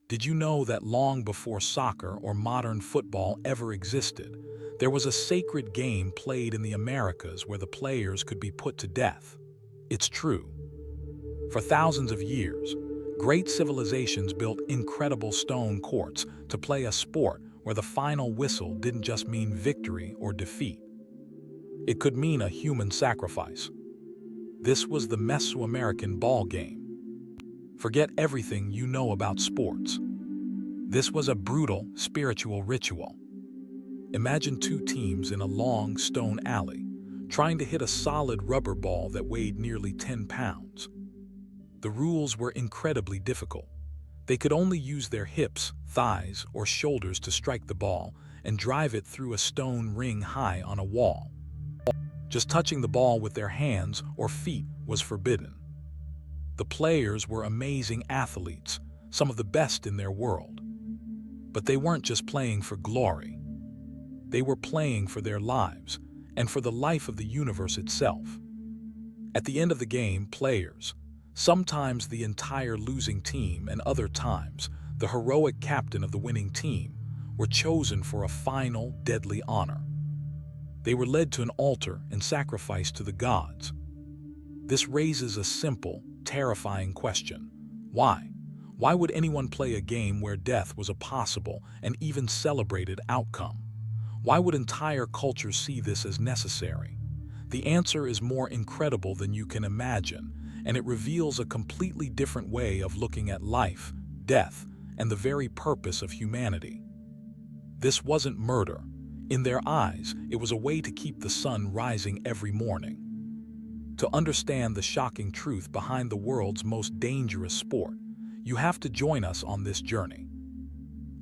Did you know that long before soccer or modern football ever existed, there was a sacred game played in the Americas where the players could be put to death? It's true. For thousands of years, great civilizations built incredible stone courts to play a sport where the final whistle didn't just mean victory or defeat. It could mean a human sacrifice. This was the Mesoamerican Ball Game. Forget everything you know about sports. This was a brutal, spiritual ritual. Imagine two teams in a long stone alley, trying to hit a solid rubber ball that weighed nearly 10 pounds. The rules were incredibly difficult. They could only use their hips, thighs, or shoulders to strike the ball and drive it through a stone ring high on a wall. Just touching the ball with their hands or feet was forbidden. The players were amazing athletes, some of the best in their world. But they weren't just playing for glory. They were playing for their lives and for the life of the universe itself. At the end of the game, players, sometimes the entire losing team and other times the heroic captain of the winning team, were chosen for a final, deadly honor. They were led to an altar and sacrificed to the gods. This raises a simple, terrifying question. Why? Why would anyone play a game where death was a possible and even celebrated outcome? Why would entire cultures see this as necessary? The answer is more incredible than you can imagine, and it reveals a completely different way of looking at life, death, and the very purpose of humanity. This wasn't murder. In their eyes, it was a way to keep the sun rising every morning. To understand the shocking truth behind the world's most dangerous sport, you have to join us on this journey.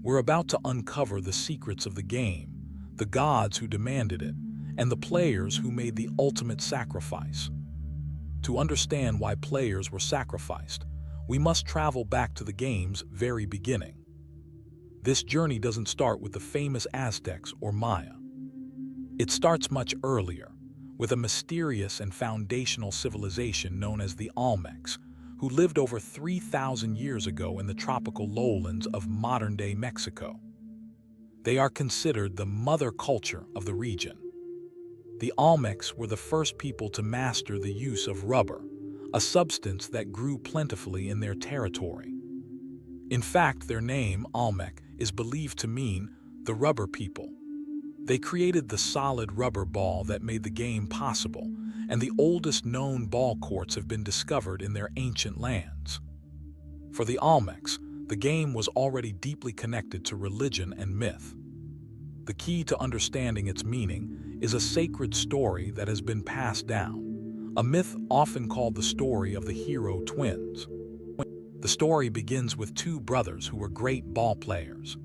We're about to uncover the secrets of the game, the gods who demanded it, and the players who made the ultimate sacrifice. To understand why players were sacrificed, we must travel back to the game's very beginning. This journey doesn't start with the famous Aztecs or Maya. It starts much earlier, with a mysterious and foundational civilization known as the Olmecs, who lived over 3,000 years ago in the tropical lowlands of modern-day Mexico. They are considered the mother culture of the region. The Olmecs were the first people to master the use of rubber, a substance that grew plentifully in their territory. In fact, their name, Olmec, is believed to mean the rubber people. They created the solid rubber ball that made the game possible, and the oldest known ball courts have been discovered in their ancient lands. For the Olmecs, the game was already deeply connected to religion and myth. The key to understanding its meaning is a sacred story that has been passed down, a myth often called the story of the hero twins. The story begins with two brothers who were great ball players.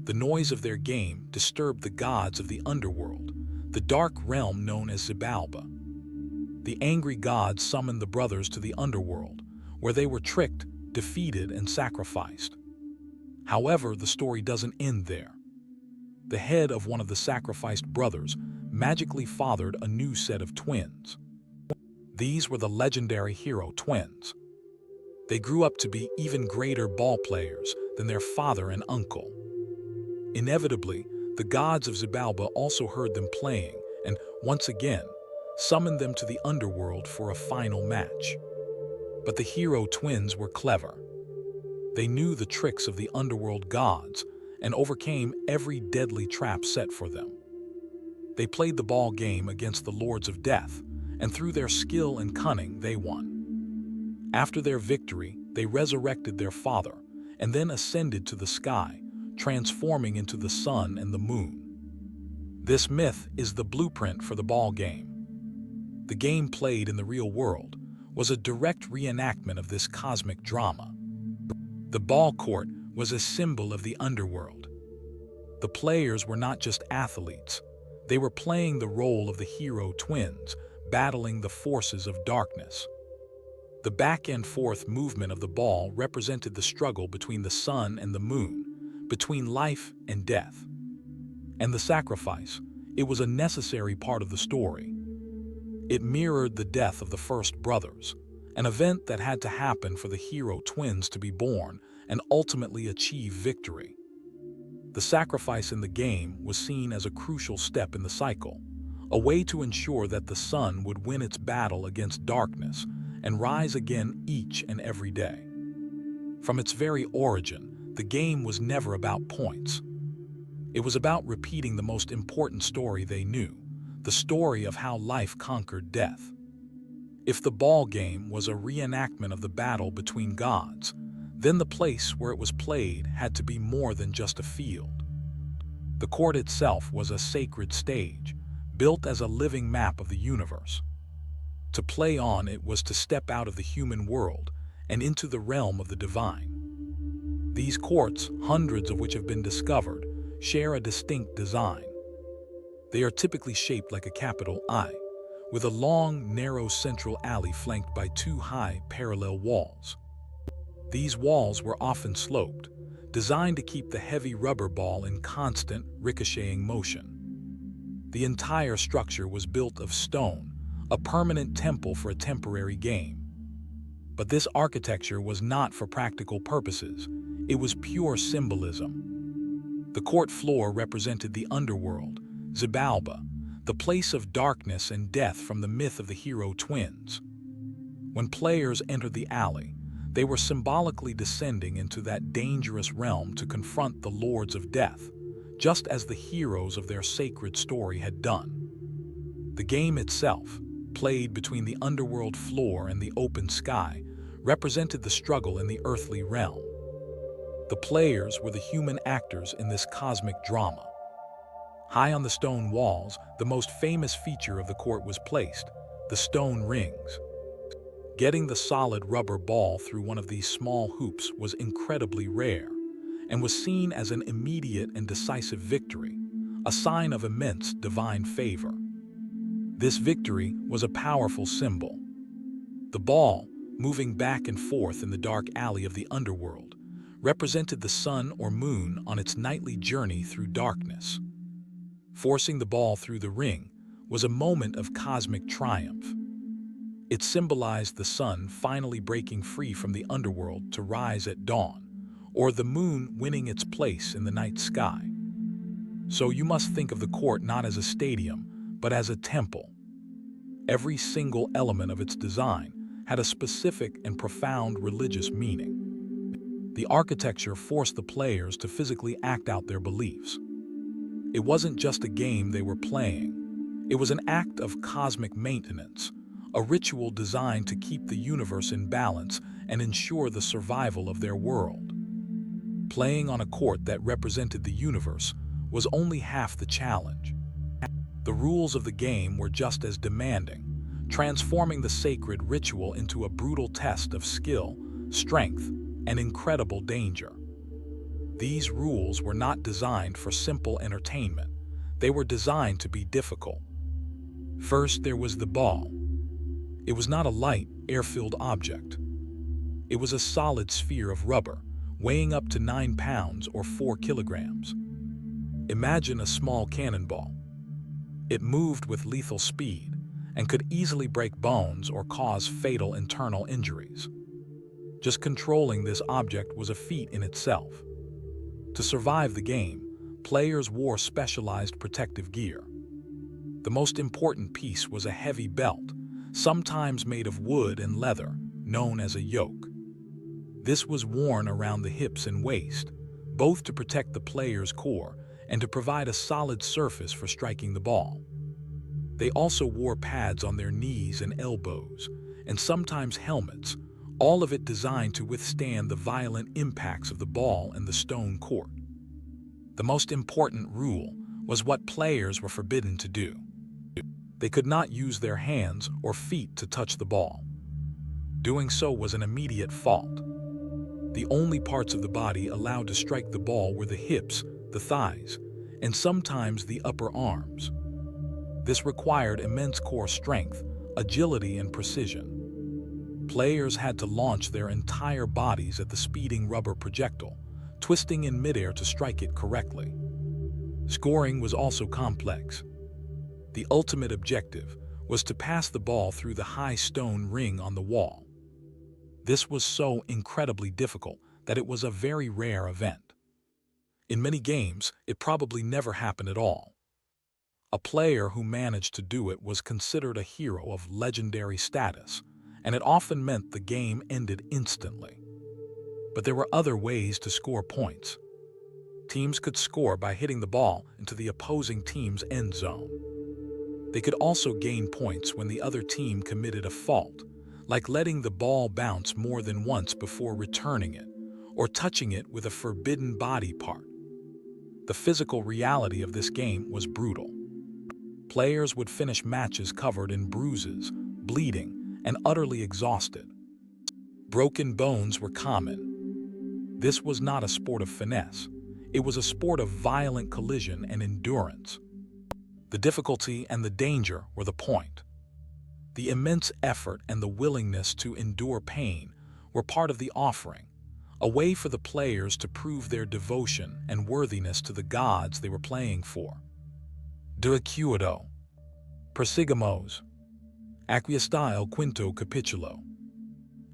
The noise of their game disturbed the gods of the underworld, the dark realm known as Xibalba. The angry gods summoned the brothers to the underworld, where they were tricked, defeated, and sacrificed. However, the story doesn't end there. The head of one of the sacrificed brothers magically fathered a new set of twins. These were the legendary hero twins. They grew up to be even greater ball players than their father and uncle. Inevitably, the gods of Xibalba also heard them playing and, once again, summoned them to the underworld for a final match. But the hero twins were clever. They knew the tricks of the underworld gods and overcame every deadly trap set for them. They played the ball game against the lords of death, and through their skill and cunning, they won. After their victory, they resurrected their father and then ascended to the sky, transforming into the sun and the moon. This myth is the blueprint for the ball game. The game played in the real world was a direct reenactment of this cosmic drama. The ball court was a symbol of the underworld. The players were not just athletes. They were playing the role of the hero twins, battling the forces of darkness. The back-and-forth movement of the ball represented the struggle between the sun and the moon, between life and death. And the sacrifice, it was a necessary part of the story. It mirrored the death of the first brothers, an event that had to happen for the hero twins to be born and ultimately achieve victory. The sacrifice in the game was seen as a crucial step in the cycle, a way to ensure that the sun would win its battle against darkness and rise again each and every day. From its very origin, the game was never about points. It was about repeating the most important story they knew, the story of how life conquered death. If the ball game was a reenactment of the battle between gods, then the place where it was played had to be more than just a field. The court itself was a sacred stage, built as a living map of the universe. To play on it was to step out of the human world and into the realm of the divine. These courts, hundreds of which have been discovered, share a distinct design. They are typically shaped like a capital I, with a long, narrow central alley flanked by two high, parallel walls. These walls were often sloped, designed to keep the heavy rubber ball in constant, ricocheting motion. The entire structure was built of stone, a permanent temple for a temporary game. But this architecture was not for practical purposes. It was pure symbolism. The court floor represented the underworld, Xibalba, the place of darkness and death from the myth of the hero twins. When players entered the alley, they were symbolically descending into that dangerous realm to confront the lords of death, just as the heroes of their sacred story had done. The game itself, played between the underworld floor and the open sky, represented the struggle in the earthly realm. The players were the human actors in this cosmic drama. High on the stone walls, the most famous feature of the court was placed, the stone rings. Getting the solid rubber ball through one of these small hoops was incredibly rare, and was seen as an immediate and decisive victory, a sign of immense divine favor. This victory was a powerful symbol. The ball, moving back and forth in the dark alley of the underworld, represented the sun or moon on its nightly journey through darkness. Forcing the ball through the ring was a moment of cosmic triumph. It symbolized the sun finally breaking free from the underworld to rise at dawn, or the moon winning its place in the night sky. So you must think of the court not as a stadium, but as a temple. Every single element of its design had a specific and profound religious meaning. The architecture forced the players to physically act out their beliefs. It wasn't just a game they were playing. It was an act of cosmic maintenance, a ritual designed to keep the universe in balance and ensure the survival of their world. Playing on a court that represented the universe was only half the challenge. The rules of the game were just as demanding, transforming the sacred ritual into a brutal test of skill, strength, and incredible danger. These rules were not designed for simple entertainment. They were designed to be difficult. First, there was the ball. It was not a light, air-filled object. It was a solid sphere of rubber, weighing up to 9 pounds or 4 kilograms. Imagine a small cannonball. It moved with lethal speed and could easily break bones or cause fatal internal injuries. Just controlling this object was a feat in itself. To survive the game, players wore specialized protective gear. The most important piece was a heavy belt, sometimes made of wood and leather, known as a yoke. This was worn around the hips and waist, both to protect the player's core and to provide a solid surface for striking the ball. They also wore pads on their knees and elbows, and sometimes helmets, all of it designed to withstand the violent impacts of the ball and the stone court. The most important rule was what players were forbidden to do. They could not use their hands or feet to touch the ball. Doing so was an immediate fault. The only parts of the body allowed to strike the ball were the hips, the thighs, and sometimes the upper arms. This required immense core strength, agility, and precision. Players had to launch their entire bodies at the speeding rubber projectile, twisting in midair to strike it correctly. Scoring was also complex. The ultimate objective was to pass the ball through the high stone ring on the wall. This was so incredibly difficult that it was a very rare event. In many games, it probably never happened at all. A player who managed to do it was considered a hero of legendary status, and it often meant the game ended instantly. But there were other ways to score points. Teams could score by hitting the ball into the opposing team's end zone. They could also gain points when the other team committed a fault, like letting the ball bounce more than once before returning it, or touching it with a forbidden body part. The physical reality of this game was brutal. Players would finish matches covered in bruises, bleeding, and utterly exhausted. Broken bones were common. This was not a sport of finesse. It was a sport of violent collision and endurance. The difficulty and the danger were the point. The immense effort and the willingness to endure pain were part of the offering, a way for the players to prove their devotion and worthiness to the gods they were playing for. De acuerdo. Persigamos. Acquiesce el quinto capítulo.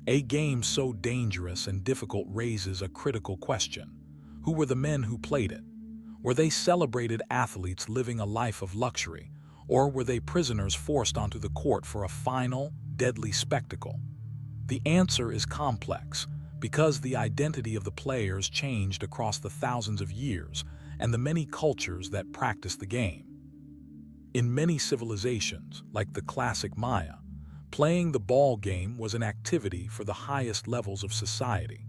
A game so dangerous and difficult raises a critical question. Who were the men who played it? Were they celebrated athletes living a life of luxury, or were they prisoners forced onto the court for a final, deadly spectacle? The answer is complex, because the identity of the players changed across the thousands of years and the many cultures that practiced the game. In many civilizations, like the classic Maya, playing the ball game was an activity for the highest levels of society.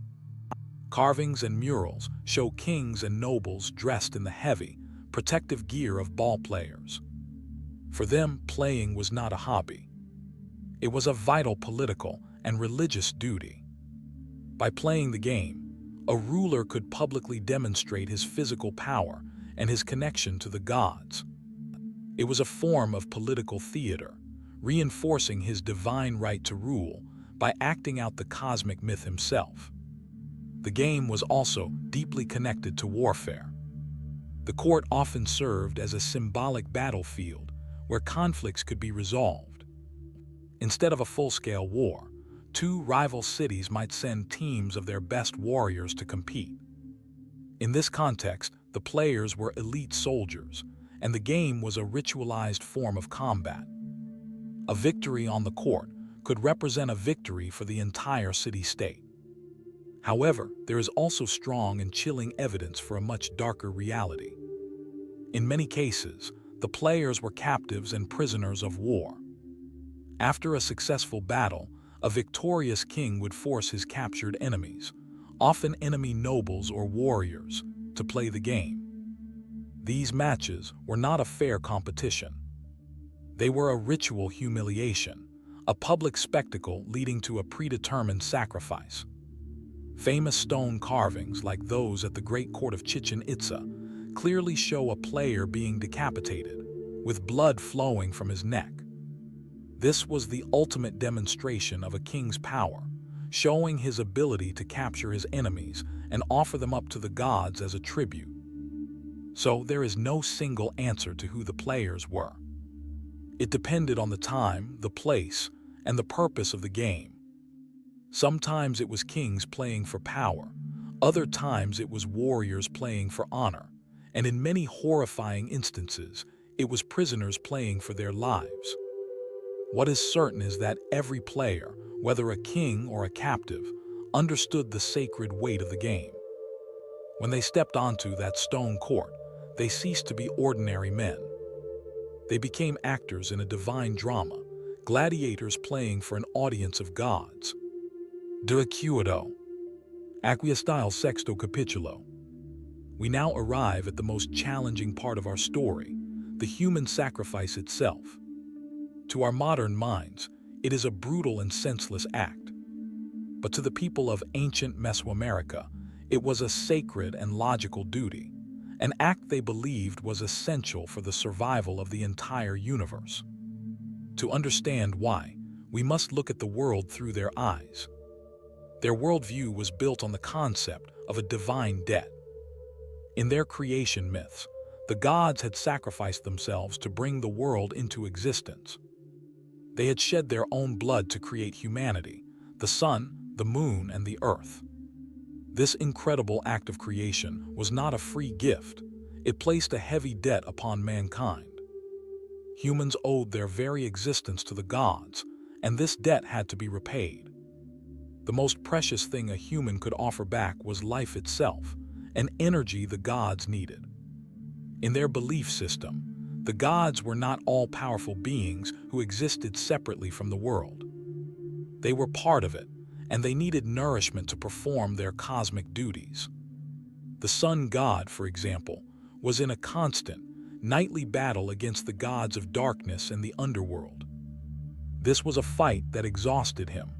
Carvings and murals show kings and nobles dressed in the heavy, protective gear of ball players. For them, playing was not a hobby. It was a vital political and religious duty. By playing the game, a ruler could publicly demonstrate his physical power and his connection to the gods. It was a form of political theater, reinforcing his divine right to rule by acting out the cosmic myth himself. The game was also deeply connected to warfare. The court often served as a symbolic battlefield where conflicts could be resolved. Instead of a full-scale war, two rival cities might send teams of their best warriors to compete. In this context, the players were elite soldiers, and the game was a ritualized form of combat. A victory on the court could represent a victory for the entire city-state. However, there is also strong and chilling evidence for a much darker reality. In many cases, the players were captives and prisoners of war. After a successful battle, a victorious king would force his captured enemies, often enemy nobles or warriors, to play the game. These matches were not a fair competition. They were a ritual humiliation, a public spectacle leading to a predetermined sacrifice. Famous stone carvings like those at the Great Court of Chichen Itza clearly show a player being decapitated, with blood flowing from his neck. This was the ultimate demonstration of a king's power, showing his ability to capture his enemies and offer them up to the gods as a tribute. So there is no single answer to who the players were. It depended on the time, the place, and the purpose of the game. Sometimes it was kings playing for power, other times it was warriors playing for honor, and in many horrifying instances, it was prisoners playing for their lives. What is certain is that every player, whether a king or a captive, understood the sacred weight of the game. When they stepped onto that stone court, they ceased to be ordinary men. They became actors in a divine drama, gladiators playing for an audience of gods. De acuerdo. Acquiesce el sexto capítulo. We now arrive at the most challenging part of our story, the human sacrifice itself. To our modern minds, it is a brutal and senseless act. But to the people of ancient Mesoamerica, it was a sacred and logical duty, an act they believed was essential for the survival of the entire universe. To understand why, we must look at the world through their eyes. Their worldview was built on the concept of a divine debt. In their creation myths, the gods had sacrificed themselves to bring the world into existence. They had shed their own blood to create humanity, the sun, the moon, and the earth. This incredible act of creation was not a free gift. It placed a heavy debt upon mankind. Humans owed their very existence to the gods, and this debt had to be repaid. The most precious thing a human could offer back was life itself, an energy the gods needed. In their belief system, the gods were not all-powerful beings who existed separately from the world. They were part of it, and they needed nourishment to perform their cosmic duties. The sun god, for example, was in a constant, nightly battle against the gods of darkness and the underworld. This was a fight that exhausted him.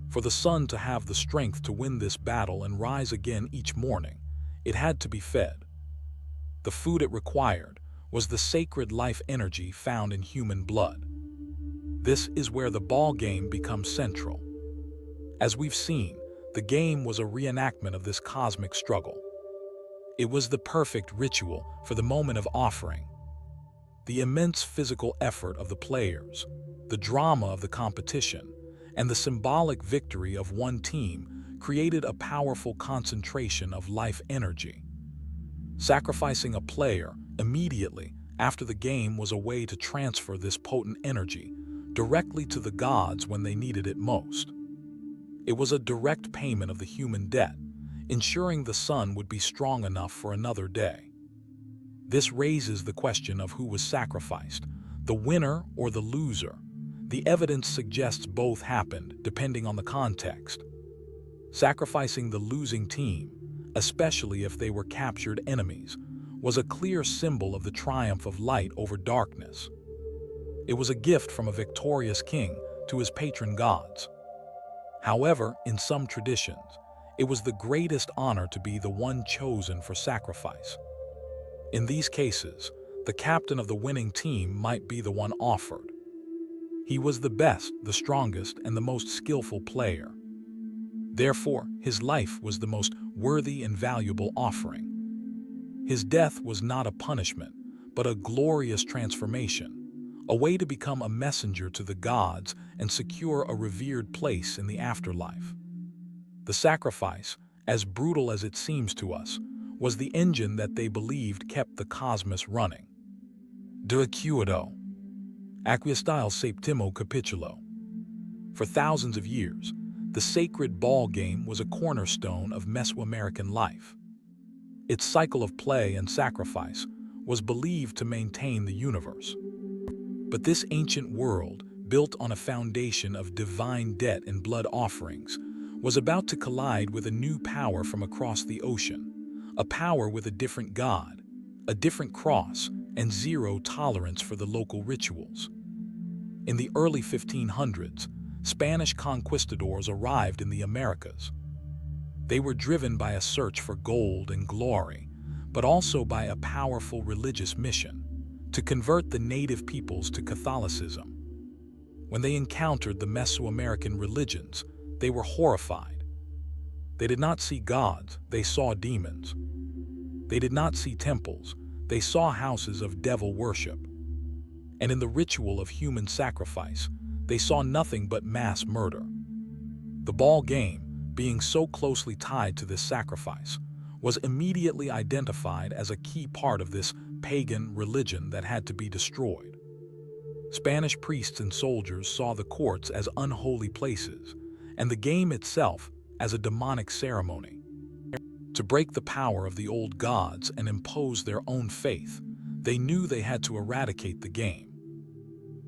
For the sun to have the strength to win this battle and rise again each morning, it had to be fed. The food it required was the sacred life energy found in human blood. This is where the ball game becomes central. As we've seen, the game was a reenactment of this cosmic struggle. It was the perfect ritual for the moment of offering. The immense physical effort of the players, the drama of the competition, and the symbolic victory of one team created a powerful concentration of life energy. Sacrificing a player immediately after the game was a way to transfer this potent energy directly to the gods when they needed it most. It was a direct payment of the human debt, ensuring the sun would be strong enough for another day. This raises the question of who was sacrificed, the winner or the loser. The evidence suggests both happened, depending on the context. Sacrificing the losing team, especially if they were captured enemies, was a clear symbol of the triumph of light over darkness. It was a gift from a victorious king to his patron gods. However, in some traditions, it was the greatest honor to be the one chosen for sacrifice. In these cases, the captain of the winning team might be the one offered. He was the best, the strongest, and the most skillful player. Therefore, his life was the most worthy and valuable offering. His death was not a punishment, but a glorious transformation, a way to become a messenger to the gods and secure a revered place in the afterlife. The sacrifice, as brutal as it seems to us, was the engine that they believed kept the cosmos running. De acuerdo. Acquiescile septimo capitulo. For thousands of years, the sacred ball game was a cornerstone of Mesoamerican life. Its cycle of play and sacrifice was believed to maintain the universe. But this ancient world, built on a foundation of divine debt and blood offerings, was about to collide with a new power from across the ocean, a power with a different god, a different cross, and zero tolerance for the local rituals. In the early 1500s, Spanish conquistadors arrived in the Americas. They were driven by a search for gold and glory, but also by a powerful religious mission to convert the native peoples to Catholicism. When they encountered the Mesoamerican religions, they were horrified. They did not see gods, they saw demons. They did not see temples, they saw houses of devil worship. And in the ritual of human sacrifice, they saw nothing but mass murder. The ball game, being so closely tied to this sacrifice, was immediately identified as a key part of this pagan religion that had to be destroyed. Spanish priests and soldiers saw the courts as unholy places, and the game itself as a demonic ceremony. To break the power of the old gods and impose their own faith, they knew they had to eradicate the game.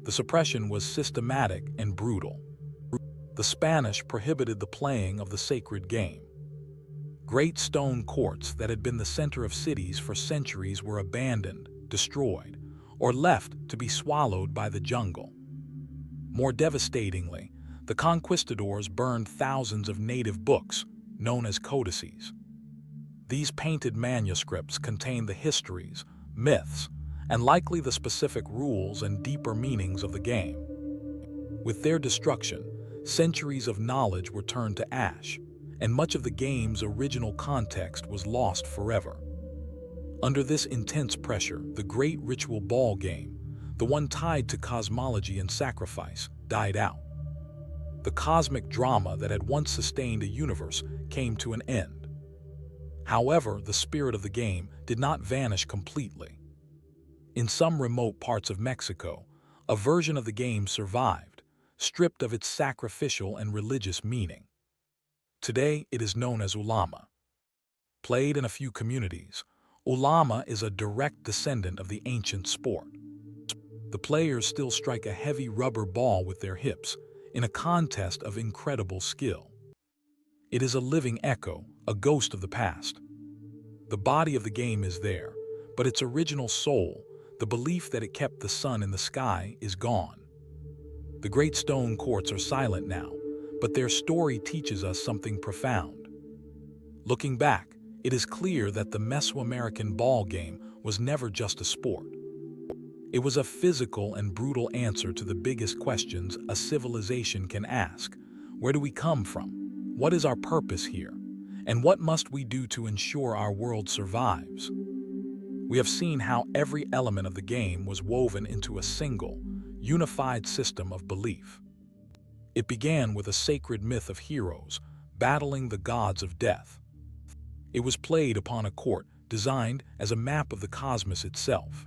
The suppression was systematic and brutal. The Spanish prohibited the playing of the sacred game. Great stone courts that had been the center of cities for centuries were abandoned, destroyed, or left to be swallowed by the jungle. More devastatingly, the conquistadors burned thousands of native books, known as codices. These painted manuscripts contain the histories, myths, and likely the specific rules and deeper meanings of the game. With their destruction, centuries of knowledge were turned to ash, and much of the game's original context was lost forever. Under this intense pressure, the great ritual ball game, the one tied to cosmology and sacrifice, died out. The cosmic drama that had once sustained a universe came to an end. However, the spirit of the game did not vanish completely. In some remote parts of Mexico, a version of the game survived, stripped of its sacrificial and religious meaning. Today, it is known as Ulama. Played in a few communities, Ulama is a direct descendant of the ancient sport. The players still strike a heavy rubber ball with their hips in a contest of incredible skill. It is a living echo, a ghost of the past. The body of the game is there, but its original soul, the belief that it kept the sun in the sky, is gone. The great stone courts are silent now, but their story teaches us something profound. Looking back, it is clear that the Mesoamerican ball game was never just a sport. It was a physical and brutal answer to the biggest questions a civilization can ask. Where do we come from? What is our purpose here? And what must we do to ensure our world survives? We have seen how every element of the game was woven into a single, unified system of belief. It began with a sacred myth of heroes battling the gods of death. It was played upon a court designed as a map of the cosmos itself.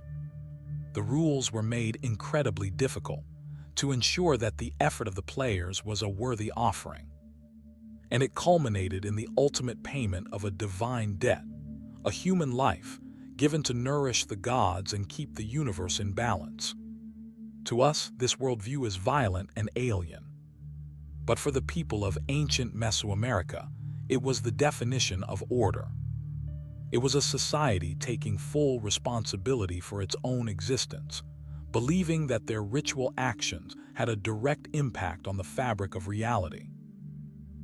The rules were made incredibly difficult to ensure that the effort of the players was a worthy offering. And it culminated in the ultimate payment of a divine debt, a human life given to nourish the gods and keep the universe in balance. To us, this worldview is violent and alien. But for the people of ancient Mesoamerica, it was the definition of order. It was a society taking full responsibility for its own existence, believing that their ritual actions had a direct impact on the fabric of reality.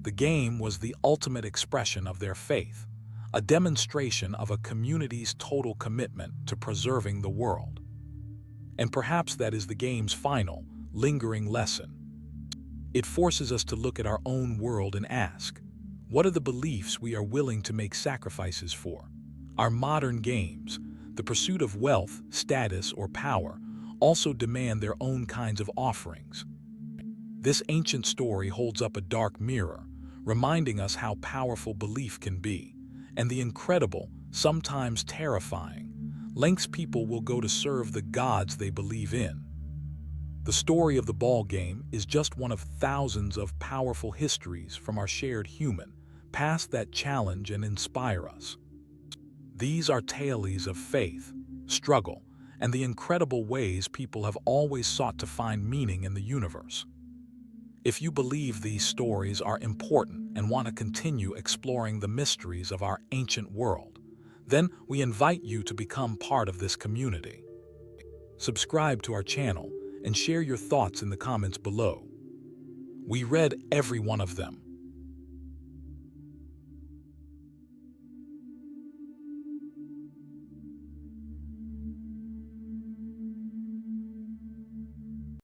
The game was the ultimate expression of their faith, a demonstration of a community's total commitment to preserving the world. And perhaps that is the game's final, lingering lesson. It forces us to look at our own world and ask, what are the beliefs we are willing to make sacrifices for? Our modern games, the pursuit of wealth, status, or power, also demand their own kinds of offerings. This ancient story holds up a dark mirror, reminding us how powerful belief can be, and the incredible, sometimes terrifying, lengths people will go to serve the gods they believe in. The story of the ball game is just one of thousands of powerful histories from our shared human past that challenge and inspire us. These are tales of faith, struggle, and the incredible ways people have always sought to find meaning in the universe. If you believe these stories are important and want to continue exploring the mysteries of our ancient world, then we invite you to become part of this community. Subscribe to our channel and share your thoughts in the comments below. We read every one of them,